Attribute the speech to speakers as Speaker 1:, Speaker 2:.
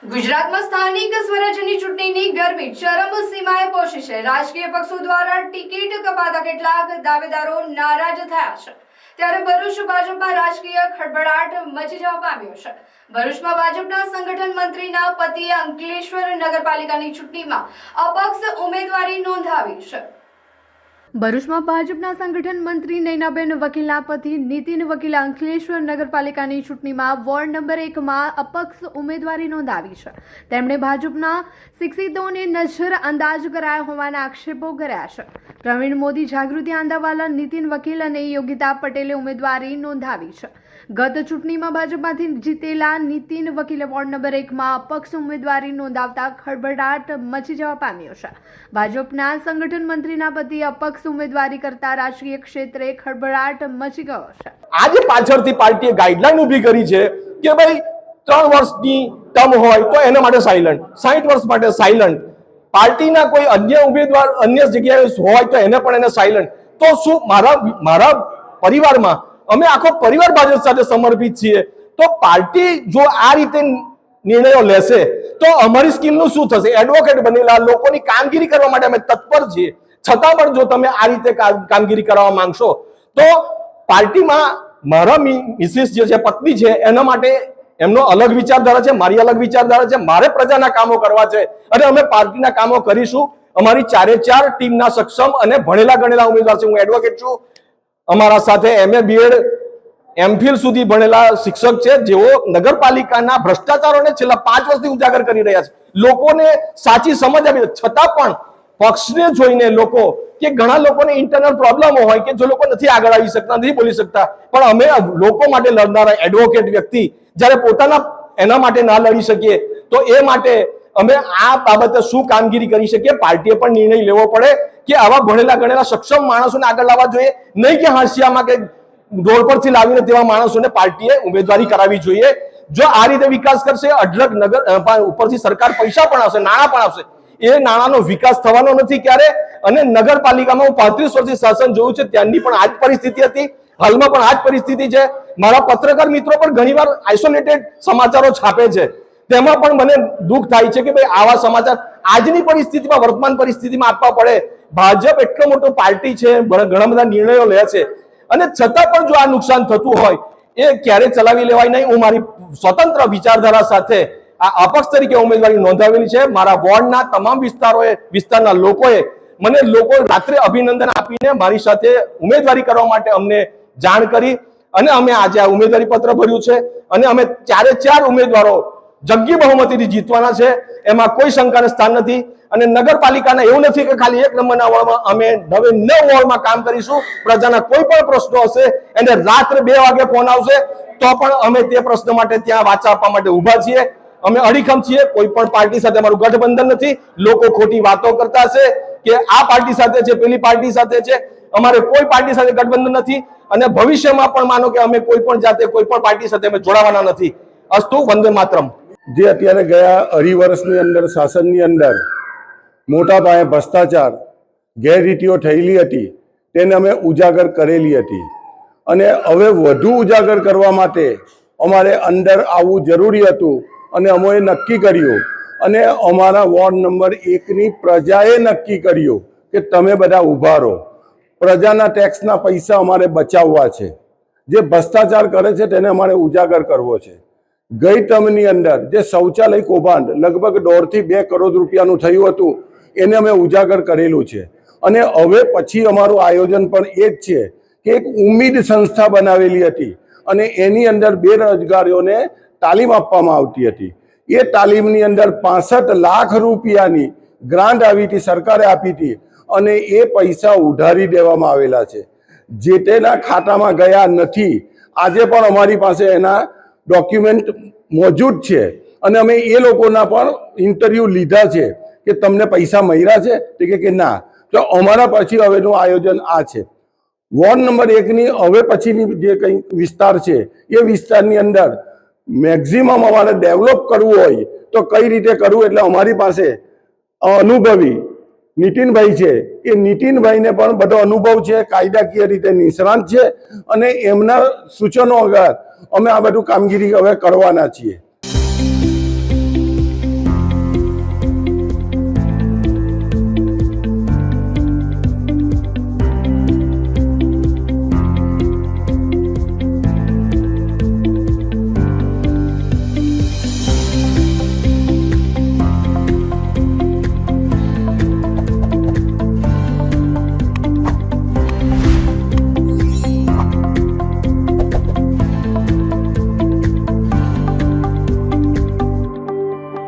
Speaker 1: ગુજરાતમાં સ્થાનિક સ્વરાજ્યની ચૂંટણીની ગરમી ચરમસીમાએ પહોંચી છે। રાજકીય પક્ષો દ્વારા ટિકિટ કપાતા કેટલાક દાવેદારો નારાજ થયા છે, ત્યારે ભરૂચ ભાજપમાં રાજકીય ખળભળાટ મચી જવા પામ્યો છે। ભરૂચમાં ભાજપના સંગઠન મંત્રીના પતિએ અંકલેશ્વર નગરપાલિકાની ચૂંટણીમાં અપક્ષ ઉમેદવારી નોંધાવી છે। ભરૂચમાં ભાજપના સંગઠન મંત્રી નૈનાબેન વકીલના પતિ નીતિન વકીલે અંકલેશ્વર નગરપાલિકાની ચૂંટણીમાં વોર્ડ નંબર 1માં અપક્ષ ઉમેદવારી નોંધાવી છે। તેમણે ભાજપના શિક્ષિતોને નજર અંદાજ કરાયા હોવાના આક્ષેપો કર્યા છે। પ્રવીણ મોદી, જાગૃતિ આંદાવાલા, નીતિન વકીલ અને યોગિતા પટેલે ઉમેદવારી નોંધાવી છે। ગત ચૂંટણીમાં ભાજપમાંથી જીતેલા નીતિન વકીલે વોર્ડ નંબર 1માં અપક્ષ ઉમેદવારી નોંધાવતા ખળભળાટ મચી જવા પામ્યો છે। ભાજપના સંગઠન મંત્રીના પતિએ અપક્ષ ઉમેદવારી કરતા રાજકીય ક્ષેત્રે ખળભળાટ મચી ગયો છે।
Speaker 2: આજે પાછળથી પાર્ટીએ ગાઈડલાઈન ઊભી કરી છે કે ભાઈ 3 વર્ષની ટર્મ હોય તો એના માટે સાયલન્ટ, 60 વર્ષ માટે સાયલન્ટ, પાર્ટીના કોઈ અન્ય ઉમેદવાર અન્ય જગ્યાએ હોય તો એને પણ એને સાયલન્ટ। તો શું મારા પરિવારમાં અમે આખો પરિવાર ભાજપ સાથે સમર્પિત છીએ, તો પાર્ટી જો આ રીતે નિર્ણયો લેશે તો અમારી સ્કિલનું શું થશે? એડવોકેટ બનેલા લોકોની કામગીરી કરવા માટે અમે તત્પર છીએ, છતાં પણ જો તમે આ રીતે કામગીરી કરવા માંગશો તો પાર્ટીમાં મારા મિસિસ જે છે, પત્ની છે, એના માટે એમનો અલગ વિચારધારા છે, મારી અલગ વિચારધારા છે। મારે પ્રજાના કામો કરવા છે અને અમે પાર્ટીના કામો કરીશું। અમારી 4 ટીમના સક્ષમ અને ભણેલા ગણેલા ઉમેદવાર છે। હું એડવોકેટ છું, અમારા સાથે MA BEd MPhil સુધી ભણેલા શિક્ષક છે, જેઓ નગરપાલિકાના ભ્રષ્ટાચારોને છેલ્લા 5 વર્ષથી ઉજાગર કરી રહ્યા છે, લોકોને સાચી સમજ આપી, છતાં પણ પક્ષને જોઈને લોકો કે ઘણા લોકોને ઇન્ટરનલ પ્રોબ્લેમો હોય કે જો લોકો નથી આગળ આવી શકતા, નથી બોલી શકતા, પણ અમે લોકો માટે લડનારા એડવોકેટ વ્યક્તિ જ્યારે પોતાના એના માટે ના લડી શકીએ તો એ માટે અમે આ બાબતે શું કામગીરી કરી શકીએ, પાર્ટીએ પણ નિર્ણય લેવો પડે કે આવા ભણેલા ગણેલા સક્ષમ માણસોને આગળ લાવવા જોઈએ, નહીં કે હાંસિયામાં કે રોડ પરથી લાવીને તેવા માણસોને પાર્ટીએ ઉમેદવારી કરાવવી જોઈએ। જો આ રીતે વિકાસ કરશે, અઢળક નગર ઉપરથી સરકાર પૈસા પણ આવશે, નાણાં પણ આવશે, એ નાણાંનો વિકાસ થવાનો નથી ક્યારે। અને નગરપાલિકામાં હું 35 વર્ષથી શાસન જોયું છે, ત્યાંની પણ આ જ પરિસ્થિતિ હતી, હાલમાં પણ આ જ પરિસ્થિતિ છે। મારા પત્રકાર મિત્રો પણ ઘણીવાર આઇસોલેટેડ સમાચારો છાપે છે, તેમાં પણ મને દુઃખ થાય છે કે ભાઈ આવા સમાચાર આજની પરિસ્થિતિમાં, વર્તમાન પરિસ્થિતિમાં આપવા પડે। ભાજપ એટલો મોટો પાર્ટી છે, ઘણા બધા નિર્ણયો લે છે, અને છતાં પણ જો આ નુકસાન થતું હોય એ ક્યારે ચલાવી લેવાય નહીં। હું મારી સ્વતંત્ર વિચારધારા સાથે આ અપક્ષ તરીકે ઉમેદવારી નોંધાવેલી છે। મારા વોર્ડના તમામ વિસ્તારના લોકોએ મને રાત્રે અભિનંદન આપીને મારી સાથે ઉમેદવારી કરવા માટે અમને જાણ કરી અને અમે આજે આ ઉમેદવારી પત્ર ભર્યું છે અને અમે 4 ઉમેદવારો જંગી બહુમતીથી જીતવાના છે, એમાં કોઈ શંકાને સ્થાન નથી। અને નગરપાલિકાના એવું નથી કે ખાલી 1 નંબરના વોર્ડમાં, અમે 9 વોર્ડમાં કામ કરીશું। પ્રજાના કોઈ પણ પ્રશ્નો હશે એને રાત્રે 2 વાગે ફોન આવશે તો પણ અમે તે પ્રશ્ન માટે ત્યાં વાચા આપવા માટે ઊભા છીએ। અમે અડીખમ છીએ, કોઈ પણ પાર્ટી સાથે અમારું ગઠબંધન નથી। લોકો ખોટી વાતો કરતા હશે કે આ પાર્ટી સાથે છે, પેલી પાર્ટી સાથે છે, અમારે કોઈ પાર્ટી સાથે ગઠબંધન નથી અને ભવિષ્યમાં પણ માનો કે અમે કોઈ પણ જાતે કોઈ પણ પાર્ટી સાથે અમે જોડાવાના નથી। અસ્તુ, વંદે માતરમ।
Speaker 3: જે અત્યારે ગયા અઢી વર્ષની અંદર શાસનની અંદર મોટા પાયે ભ્રષ્ટાચાર, ગેરરીતિઓ થયેલી હતી તેને અમે ઉજાગર કરેલી હતી અને હવે વધુ ઉજાગર કરવા માટે અમારે અંદર આવવું જરૂરી હતું અને અમે નક્કી કર્યું અને અમારા વોર્ડ નંબર 1ની પ્રજાએ નક્કી કર્યું કે તમે બધા ઊભા રહો, પ્રજાના ટેક્સના પૈસા અમારે બચાવવા છે, જે ભ્રષ્ટાચાર કરે છે તેને અમારે ઉજાગર કરવો છે। ગઈ ટર્મની અંદર જે શૌચાલય કૌભાંડ લગભગ 1.5 થી 2 કરોડ રૂપિયાનું થયું હતું એને અમે ઉજાગર કરેલું છે અને હવે પછી અમારું આયોજન પણ એ જ છે કે એક ઉમ્મીદ સંસ્થા બનાવેલી હતી અને એની અંદર બેરોજગારીઓને તાલીમ આપવામાં આવતી હતી। એ તાલીમની અંદર 65 લાખ રૂપિયાની ગ્રાન્ટ આવી હતી, સરકારે આપી હતી અને એ પૈસા ઉધારી દેવામાં આવેલા છે, જે તેના ખાતામાં ગયા નથી। આજે પણ અમારી પાસે એના ડોક્યુમેન્ટ મોજૂદ છે અને અમે એ લોકોના પણ ઇન્ટરવ્યૂ લીધા છે કે તમને પૈસા મળ્યા છે કે ના। તો અમારા પછી હવેનું આયોજન આ છે। વોર્ડ નંબર 1ની હવે પછીની જે કંઈ વિસ્તાર છે એ વિસ્તારની અંદર મેક્ઝિમમ અમારે ડેવલપ કરવું હોય તો કઈ રીતે કરવું, એટલે અમારી પાસે અનુભવી નીતિનભાઈ છે, એ નીતિનભાઈને પણ બધો અનુભવ છે, કાયદાકીય રીતે નિષ્ણાત છે અને એમના સૂચનો વગર અમે આ બધું કામગીરી હવે કરવાના છીએ।